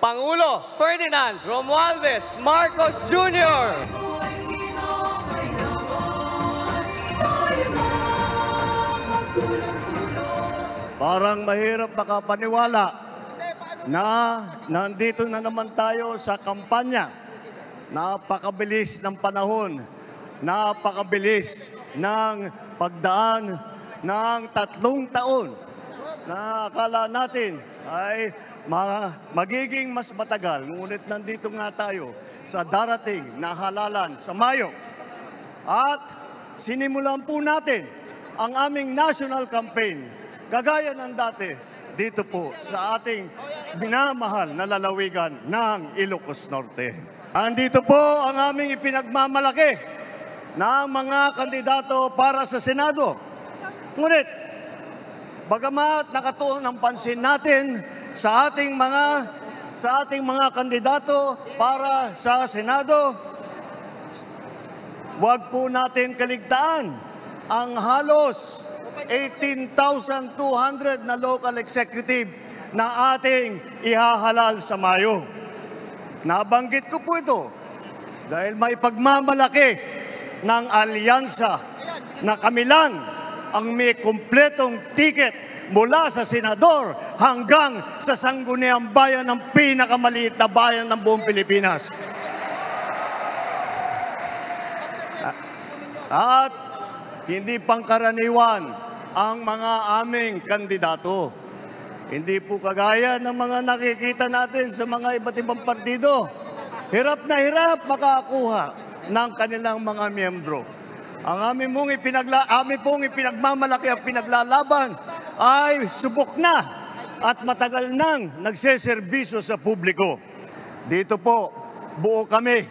Pangulo Ferdinand Romualdez Marcos Jr. Parang mahirap makapaniwala na nandito na naman tayo sa kampanya. Napakabilis ng panahon, napakabilis ng pagdaan ng 3 taon na akala natin ay magiging mas matagal. Ngunit nandito nga tayo sa darating na halalan sa Mayo. At sinimulan po natin ang aming national campaign kagaya ng dati dito po sa ating minamahal na lalawigan ng Ilocos Norte. Andito po ang aming ipinagmamalaki na mga kandidato para sa Senado. Ngunit, bagamat nakatuon ang pansin natin sa ating mga kandidato para sa Senado, huwag po natin kaligtaan ang halos 18,200 na local executive na ating ihahalal sa Mayo. Nabanggit ko po ito dahil may pagmamalaki ng alyansa na kami lang ang may kumpletong ticket mula sa senador hanggang sa sangguniang bayan ng pinakamaliit na bayan ng buong Pilipinas. At hindi pangkaraniwan ang mga aming kandidato. Hindi po kagaya ng mga nakikita natin sa mga iba't ibang partido. Hirap na hirap makakuha ng kanilang mga miyembro. Ang aming pong ipinagmamalaki at pinaglalaban ay subok na at matagal nang nagseserbisyo sa publiko. Dito po, buo kami.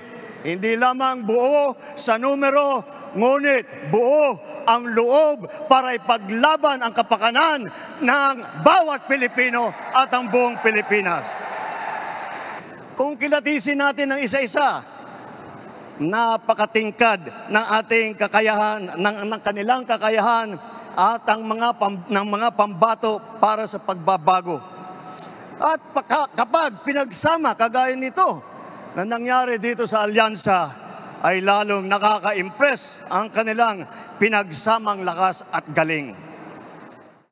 Hindi lamang buo sa numero, ngunit buo ang loob para ipaglaban ang kapakanan ng bawat Pilipino at ang buong Pilipinas. Kung kilatisin natin ng isa-isa, napakatingkad ng ating kakayahan, ng kanilang kakayahan at ang mga pambato para sa pagbabago. At kapag pinagsama kagaya nito na nangyari dito sa alyansa, ay lalong nakaka-impress ang kanilang pinagsamang lakas at galing.